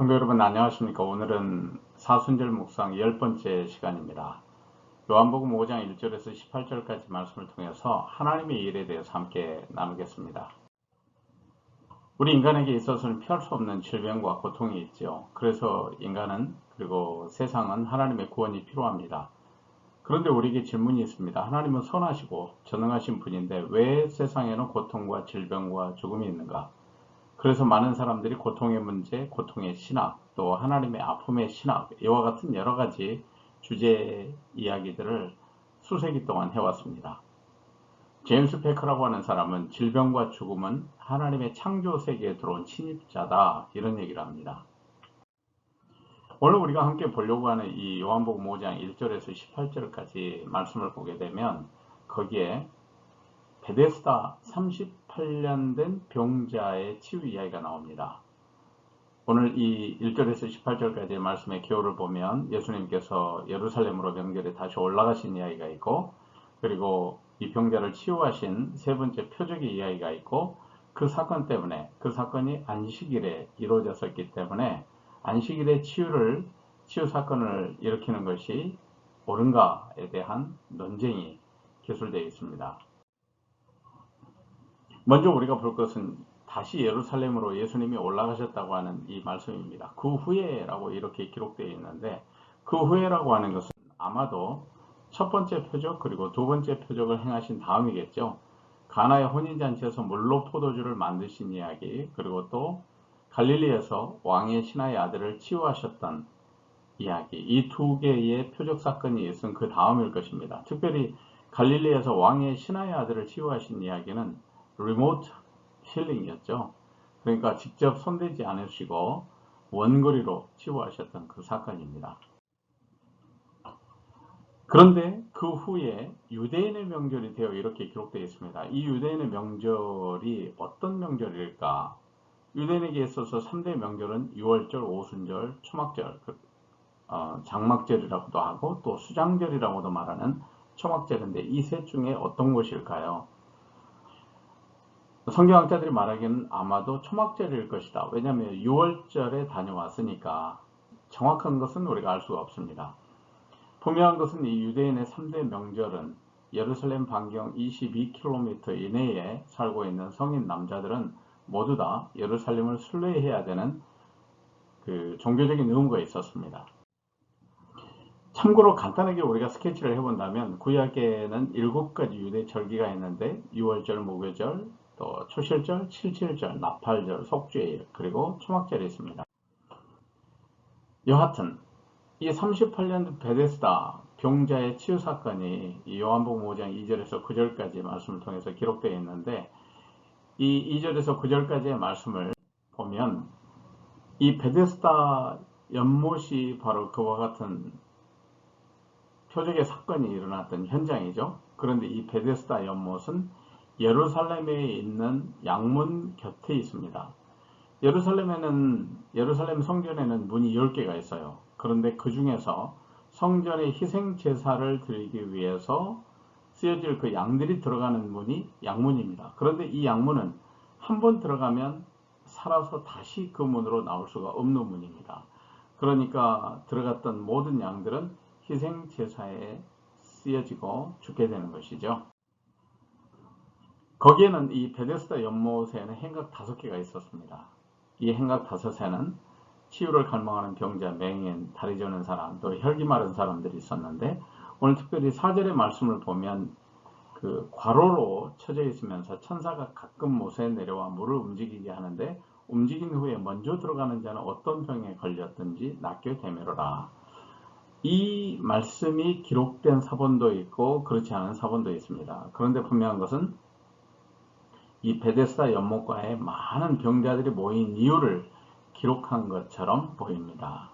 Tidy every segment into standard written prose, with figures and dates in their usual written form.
성도 여러분 안녕하십니까. 오늘은 사순절 묵상 10번째 시간입니다. 요한복음 5장 1절에서 18절까지 말씀을 통해서 하나님의 일에 대해서 함께 나누겠습니다. 우리 인간에게 있어서는 피할 수 없는 질병과 고통이 있죠. 그래서 인간은 그리고 세상은 하나님의 구원이 필요합니다. 그런데 우리에게 질문이 있습니다. 하나님은 선하시고 전능하신 분인데 왜 세상에는 고통과 질병과 죽음이 있는가? 그래서 많은 사람들이 고통의 문제, 고통의 신학, 또 하나님의 아픔의 신학, 이와 같은 여러 가지 주제 이야기들을 수세기 동안 해왔습니다. 제임스 패커라고 하는 사람은 질병과 죽음은 하나님의 창조 세계에 들어온 침입자다, 이런 얘기를 합니다. 오늘 우리가 함께 보려고 하는 이 요한복음 5장 1절에서 18절까지 말씀을 보게 되면 거기에 베데스다 38년 된 병자의 치유 이야기가 나옵니다. 오늘 이 1절에서 18절까지의 말씀의 기호를 보면 예수님께서 예루살렘으로 명절에 다시 올라가신 이야기가 있고, 그리고 이 병자를 치유하신 세 번째 표적의 이야기가 있고, 그 사건 때문에, 그 사건이 안식일에 이루어졌었기 때문에 안식일의 치유 사건을 일으키는 것이 옳은가에 대한 논쟁이 기술되어 있습니다. 먼저 우리가 볼 것은 다시 예루살렘으로 예수님이 올라가셨다고 하는 이 말씀입니다. 그 후에라고 이렇게 기록되어 있는데, 그 후에라고 하는 것은 아마도 첫 번째 표적 그리고 두 번째 표적을 행하신 다음이겠죠. 가나의 혼인잔치에서 물로 포도주를 만드신 이야기, 그리고 또 갈릴리에서 왕의 신하의 아들을 치유하셨던 이야기, 이 두 개의 표적 사건이 있은 그 다음일 것입니다. 특별히 갈릴리에서 왕의 신하의 아들을 치유하신 이야기는 리모트 힐링이었죠. 그러니까 직접 손대지 않으시고 원거리로 치유하셨던 그 사건입니다. 그런데 그 후에 유대인의 명절이 되어 이렇게 기록되어 있습니다. 이 유대인의 명절이 어떤 명절일까? 유대인에게 있어서 3대 명절은 유월절, 오순절, 초막절, 장막절이라고도 하고 또 수장절이라고도 말하는 초막절인데, 이 셋 중에 어떤 것일까요? 성경학자들이 말하기는 아마도 초막절일 것이다. 왜냐하면 6월절에 다녀왔으니까. 정확한 것은 우리가 알 수가 없습니다. 분명한 것은 이 유대인의 3대 명절은 예루살렘 반경 22km 이내에 살고 있는 성인 남자들은 모두 다 예루살렘을 순례해야 되는 그 종교적인 의무가 있었습니다. 참고로 간단하게 우리가 스케치를 해본다면 구약에는 7가지 유대 절기가 있는데 6월절, 무교절, 또 초실절, 칠칠절, 나팔절, 속죄일, 그리고 초막절이 있습니다. 여하튼 이 38년 베데스다 병자의 치유 사건이 이 요한복음 5장 2절에서 9절까지 말씀을 통해서 기록되어 있는데, 이 2절에서 9절까지의 말씀을 보면 이 베데스다 연못이 바로 그와 같은 표적의 사건이 일어났던 현장이죠. 그런데 이 베데스다 연못은 예루살렘에 있는 양문 곁에 있습니다. 예루살렘 성전에는 문이 10개가 있어요. 그런데 그 중에서 성전의 희생 제사를 드리기 위해서 쓰여질 그 양들이 들어가는 문이 양문입니다. 그런데 이 양문은 한 번 들어가면 살아서 다시 그 문으로 나올 수가 없는 문입니다. 그러니까 들어갔던 모든 양들은 희생 제사에 쓰여지고 죽게 되는 것이죠. 거기에는 이 베데스다 연못에는 행각 5개가 있었습니다. 이 행각 5에는 치유를 갈망하는 병자, 맹인, 다리 저는 사람, 또 혈기 마른 사람들이 있었는데, 오늘 특별히 4절의 말씀을 보면 그 괄호로 쳐져 있으면서 천사가 가끔 못에 내려와 물을 움직이게 하는데, 움직인 후에 먼저 들어가는 자는 어떤 병에 걸렸든지 낫게 되매로라. 이 말씀이 기록된 사본도 있고 그렇지 않은 사본도 있습니다. 그런데 분명한 것은 이 베데스다 연못가에 많은 병자들이 모인 이유를 기록한 것처럼 보입니다.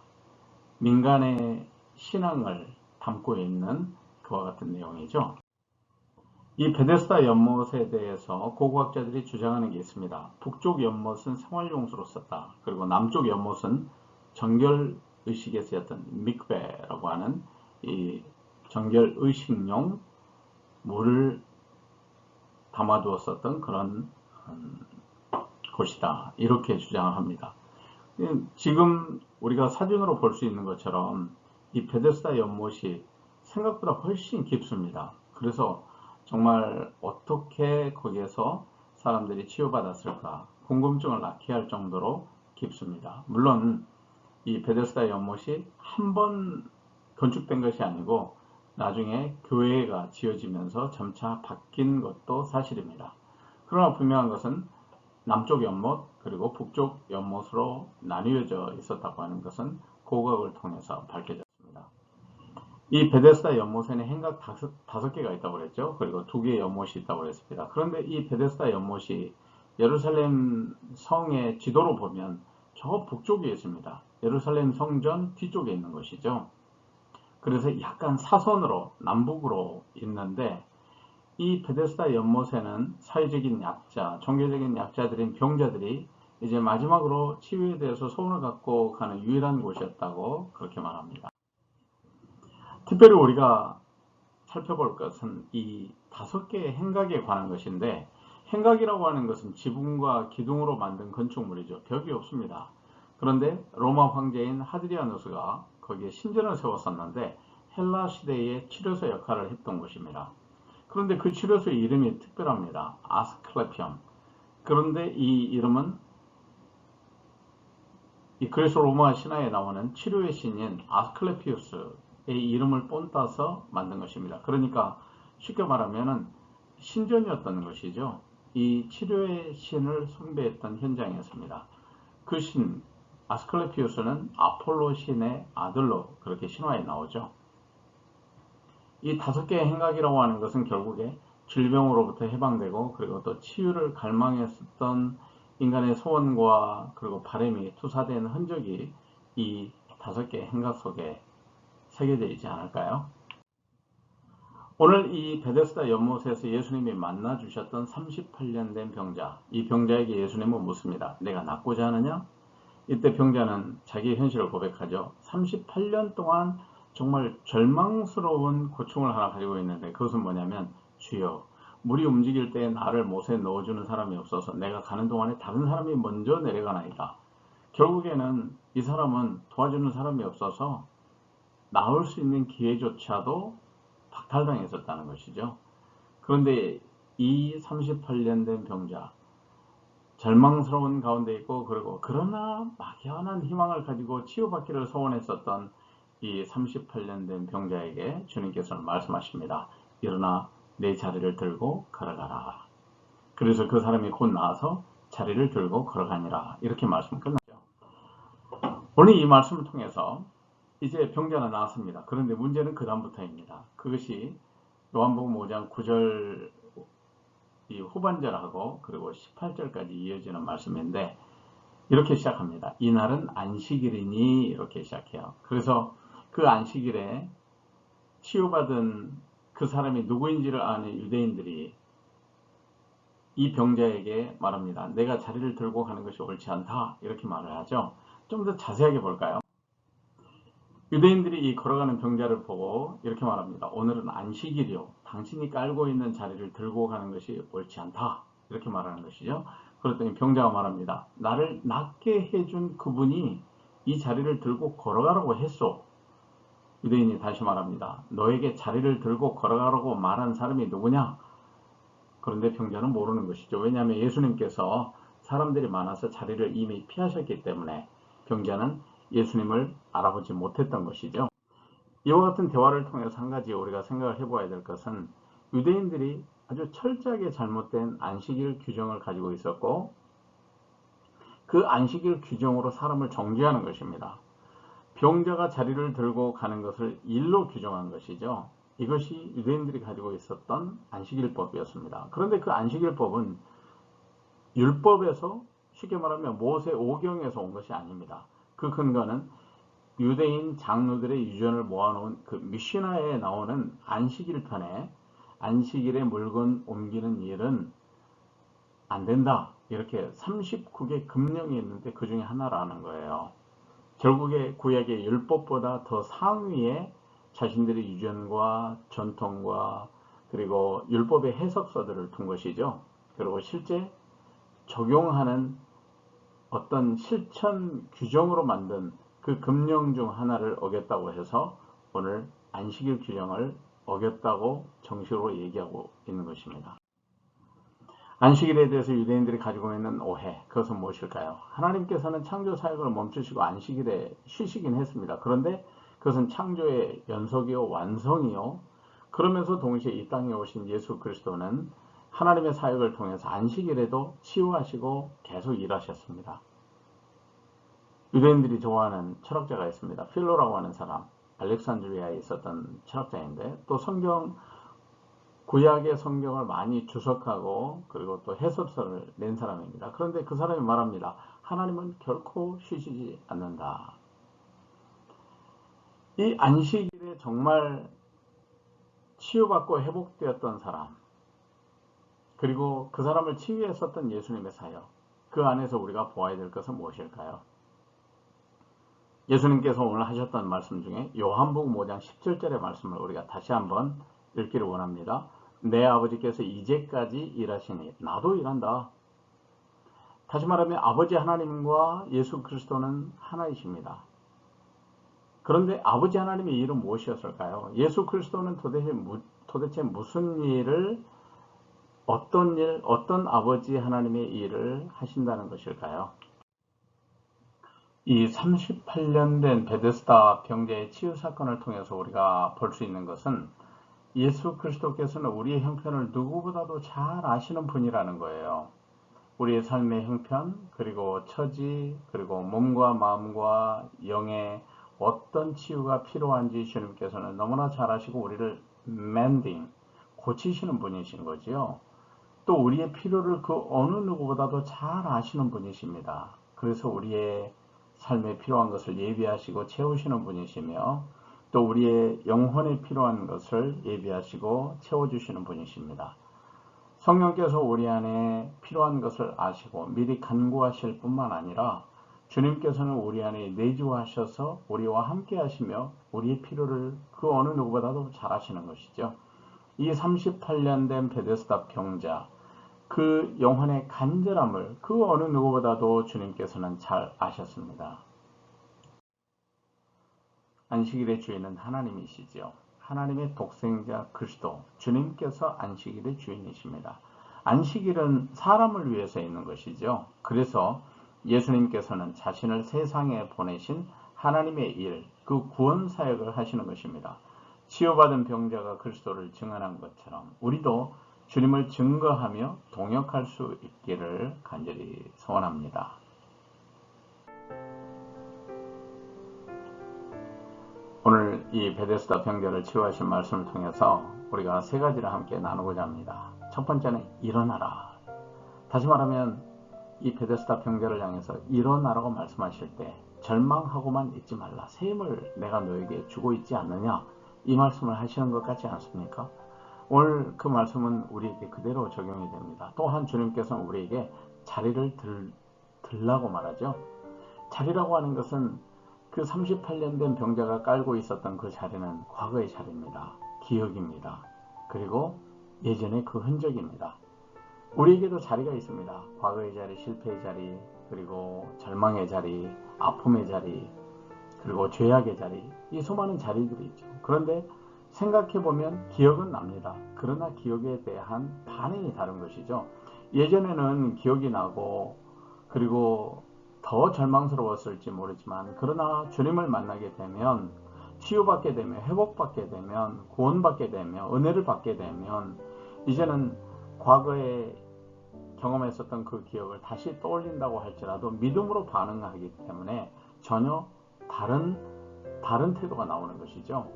민간의 신앙을 담고 있는 그와 같은 내용이죠. 이 베데스다 연못에 대해서 고고학자들이 주장하는 게 있습니다. 북쪽 연못은 생활용수로 썼다. 그리고 남쪽 연못은 정결의식에 쓰였던 mikve라고 하는 이 정결의식용 물을 담아두었었던 그런 곳이다, 이렇게 주장을 합니다. 지금 우리가 사진으로 볼 수 있는 것처럼 이 베데스다 연못이 생각보다 훨씬 깊습니다. 그래서 정말 어떻게 거기에서 사람들이 치유받았을까 궁금증을 낳게 할 정도로 깊습니다. 물론 이 베데스다 연못이 한 번 건축된 것이 아니고 나중에 교회가 지어지면서 점차 바뀐 것도 사실입니다. 그러나 분명한 것은 남쪽 연못 그리고 북쪽 연못으로 나뉘어져 있었다고 하는 것은 고고학을 통해서 밝혀졌습니다. 이 베데스다 연못에는 행각 5개가 있다고 그랬죠. 그리고 2개의 연못이 있다고 그랬습니다. 그런데 이 베데스다 연못이 예루살렘 성의 지도로 보면 저 북쪽에 있습니다. 예루살렘 성전 뒤쪽에 있는 것이죠. 그래서 약간 사선으로 남북으로 있는데 이 베데스다 연못에는 사회적인 약자, 종교적인 약자들인 병자들이 이제 마지막으로 치유에 대해서 소원을 갖고 가는 유일한 곳이었다고 그렇게 말합니다. 특별히 우리가 살펴볼 것은 이 5개의 행각에 관한 것인데 행각이라고 하는 것은 지붕과 기둥으로 만든 건축물이죠. 벽이 없습니다. 그런데 로마 황제인 하드리아누스가 거기에 신전을 세웠었는데 헬라 시대의 치료소 역할을 했던 곳입니다. 그런데 그 치료소의 이름이 특별합니다. 아스클레피엄. 그런데 이 이름은 이 그리스 로마 신화에 나오는 치료의 신인 아스클레피우스의 이름을 본따서 만든 것입니다. 그러니까 쉽게 말하면 신전이었던 것이죠. 이 치료의 신을 숭배했던 현장이었습니다. 그 신 아스클레피우스는 아폴로 신의 아들로 그렇게 신화에 나오죠. 이 5개의 행각이라고 하는 것은 결국에 질병으로부터 해방되고 그리고 또 치유를 갈망했었던 인간의 소원과 그리고 바람이 투사된 흔적이 이 5개의 행각 속에 새겨져 있지 않을까요? 오늘 이 베데스다 연못에서 예수님이 만나 주셨던 38년 된 병자, 이 병자에게 예수님은 묻습니다. 내가 낫고자 하느냐? 이때 병자는 자기의 현실을 고백하죠. 38년 동안 정말 절망스러운 고충을 하나 가지고 있는데 그것은 뭐냐면 주여 물이 움직일 때 나를 못에 넣어주는 사람이 없어서 내가 가는 동안에 다른 사람이 먼저 내려가나이다. 결국에는 이 사람은 도와주는 사람이 없어서 나올 수 있는 기회조차도 박탈당했었다는 것이죠. 그런데 이 38년 된 병자 절망스러운 가운데 있고 그리고 그러나 막연한 희망을 가지고 치유받기를 소원했었던 이 38년 된 병자에게 주님께서는 말씀하십니다. 일어나 내 자리를 들고 걸어가라. 그래서 그 사람이 곧 나와서 자리를 들고 걸어가니라. 이렇게 말씀은 끝나죠. 오늘 이 말씀을 통해서 이제 병자는 나왔습니다. 그런데 문제는 그 다음부터입니다. 그것이 요한복음 5장 9절 이 후반절하고 그리고 18절까지 이어지는 말씀인데 이렇게 시작합니다. 이날은 안식일이니 이렇게 시작해요. 그래서 그 안식일에 치유받은 그 사람이 누구인지를 아는 유대인들이 이 병자에게 말합니다. 내가 자리를 들고 가는 것이 옳지 않다. 이렇게 말을 하죠. 좀 더 자세하게 볼까요? 유대인들이 이 걸어가는 병자를 보고 이렇게 말합니다. 오늘은 안식일이요. 당신이 깔고 있는 자리를 들고 가는 것이 옳지 않다. 이렇게 말하는 것이죠. 그랬더니 병자가 말합니다. 나를 낫게 해준 그분이 이 자리를 들고 걸어가라고 했소. 유대인이 다시 말합니다. 너에게 자리를 들고 걸어가라고 말한 사람이 누구냐? 그런데 병자는 모르는 것이죠. 왜냐하면 예수님께서 사람들이 많아서 자리를 이미 피하셨기 때문에 병자는 예수님을 알아보지 못했던 것이죠. 이와 같은 대화를 통해서 한 가지 우리가 생각을 해봐야 될 것은 유대인들이 아주 철저하게 잘못된 안식일 규정을 가지고 있었고 그 안식일 규정으로 사람을 정죄하는 것입니다. 병자가 자리를 들고 가는 것을 일로 규정한 것이죠. 이것이 유대인들이 가지고 있었던 안식일법이었습니다. 그런데 그 안식일법은 율법에서 쉽게 말하면 모세 오경에서 온 것이 아닙니다. 그 근거는 유대인 장로들의 유전을 모아놓은 그 미시나에 나오는 안식일 편에 안식일에 물건 옮기는 일은 안 된다. 이렇게 39개 금령이 있는데 그 중에 하나라는 거예요. 결국에 구약의 율법보다 더 상위에 자신들의 유전과 전통과 그리고 율법의 해석서들을 둔 것이죠. 그리고 실제 적용하는 어떤 실천 규정으로 만든 그 금령 중 하나를 어겼다고 해서 오늘 안식일 규정을 어겼다고 정식으로 얘기하고 있는 것입니다. 안식일에 대해서 유대인들이 가지고 있는 오해, 그것은 무엇일까요? 하나님께서는 창조 사역을 멈추시고 안식일에 쉬시긴 했습니다. 그런데 그것은 창조의 연속이요, 완성이요. 그러면서 동시에 이 땅에 오신 예수 그리스도는 하나님의 사역을 통해서 안식일에도 치유하시고 계속 일하셨습니다. 유대인들이 좋아하는 철학자가 있습니다. 필로라고 하는 사람, 알렉산드리아에 있었던 철학자인데, 또 구약의 성경을 많이 주석하고 그리고 또 해설서를 낸 사람입니다. 그런데 그 사람이 말합니다. 하나님은 결코 쉬시지 않는다. 이 안식일에 정말 치유받고 회복되었던 사람, 그리고 그 사람을 치유했었던 예수님의 사역, 그 안에서 우리가 보아야 될 것은 무엇일까요? 예수님께서 오늘 하셨던 말씀 중에 요한복음 5장 17절의 말씀을 우리가 다시 한번 읽기를 원합니다. 내 아버지께서 이제까지 일하시니 나도 일한다. 다시 말하면 아버지 하나님과 예수 그리스도는 하나이십니다. 그런데 아버지 하나님의 일은 무엇이었을까요? 예수 그리스도는 도대체 무슨 일을, 어떤 아버지 하나님의 일을 하신다는 것일까요? 이 38년 된 베데스다 병자의 치유 사건을 통해서 우리가 볼 수 있는 것은 예수 그리스도께서는 우리의 형편을 누구보다도 잘 아시는 분이라는 거예요. 우리의 삶의 형편, 그리고 처지, 그리고 몸과 마음과 영의 어떤 치유가 필요한지 주님께서는 너무나 잘 아시고 우리를 고치시는 분이신 거지요. 또 우리의 필요를 그 어느 누구보다도 잘 아시는 분이십니다. 그래서 우리의 삶에 필요한 것을 예비하시고 채우시는 분이시며, 또 우리의 영혼에 필요한 것을 예비하시고 채워주시는 분이십니다. 성령께서 우리 안에 필요한 것을 아시고 미리 간구하실 뿐만 아니라 주님께서는 우리 안에 내주하셔서 우리와 함께 하시며 우리의 필요를 그 어느 누구보다도 잘 아시는 것이죠. 이 38년 된 베데스다 병자, 그 영혼의 간절함을 그 어느 누구보다도 주님께서는 잘 아셨습니다. 안식일의 주인은 하나님이시죠. 하나님의 독생자 그리스도, 주님께서 안식일의 주인이십니다. 안식일은 사람을 위해서 있는 것이죠. 그래서 예수님께서는 자신을 세상에 보내신 하나님의 일, 그 구원 사역을 하시는 것입니다. 치유받은 병자가 그리스도를 증언한 것처럼 우리도 주님을 증거하며 동역할 수 있기를 간절히 소원합니다. 오늘 이 베데스다 병자를 치유하신 말씀을 통해서 우리가 세 가지를 함께 나누고자 합니다. 첫 번째는 일어나라. 다시 말하면 이 베데스다 병자를 향해서 일어나라고 말씀하실 때 절망하고만 있지 말라. 새 힘을 내가 너에게 주고 있지 않느냐, 이 말씀을 하시는 것 같지 않습니까? 오늘 그 말씀은 우리에게 그대로 적용이 됩니다. 또한 주님께서는 우리에게 자리를 들라고 말하죠. 자리라고 하는 것은 그 38년 된 병자가 깔고 있었던 그 자리는 과거의 자리입니다. 기억입니다. 그리고 예전의 그 흔적입니다. 우리에게도 자리가 있습니다. 과거의 자리, 실패의 자리, 그리고 절망의 자리, 아픔의 자리, 그리고 죄악의 자리, 이 수많은 자리들이 있죠. 그런데 생각해보면 기억은 납니다. 그러나 기억에 대한 반응이 다른 것이죠. 예전에는 기억이 나고 그리고 더 절망스러웠을지 모르지만, 그러나 주님을 만나게 되면, 치유받게 되면, 회복받게 되면, 구원받게 되면, 은혜를 받게 되면 이제는 과거에 경험했었던 그 기억을 다시 떠올린다고 할지라도 믿음으로 반응하기 때문에 전혀 다른 태도가 나오는 것이죠.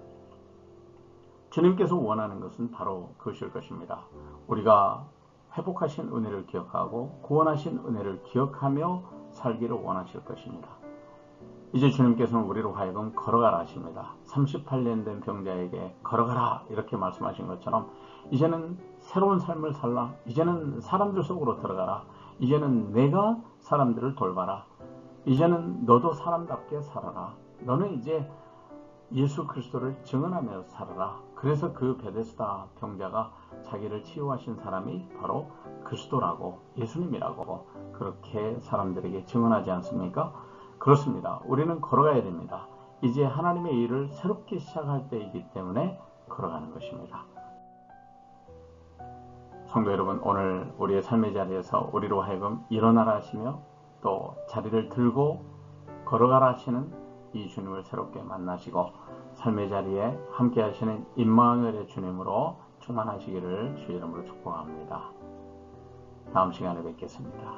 주님께서 원하는 것은 바로 그것일 것입니다. 우리가 회복하신 은혜를 기억하고 구원하신 은혜를 기억하며 살기를 원하실 것입니다. 이제 주님께서는 우리로 하여금 걸어가라 하십니다. 38년 된 병자에게 걸어가라 이렇게 말씀하신 것처럼 이제는 새로운 삶을 살라. 이제는 사람들 속으로 들어가라. 이제는 내가 사람들을 돌봐라. 이제는 너도 사람답게 살아라. 너는 이제 예수 그리스도를 증언하며 살아라. 그래서 그 베데스다 병자가 자기를 치유하신 사람이 바로 그리스도라고, 예수님이라고 그렇게 사람들에게 증언하지 않습니까? 그렇습니다. 우리는 걸어가야 됩니다. 이제 하나님의 일을 새롭게 시작할 때이기 때문에 걸어가는 것입니다. 성도 여러분, 오늘 우리의 삶의 자리에서 우리로 하여금 일어나라 하시며 또 자리를 들고 걸어가라 하시는 이 주님을 새롭게 만나시고 삶의 자리에 함께 하시는 임마누엘의 주님으로 충만하시기를 주의 이름으로 축복합니다. 다음 시간에 뵙겠습니다.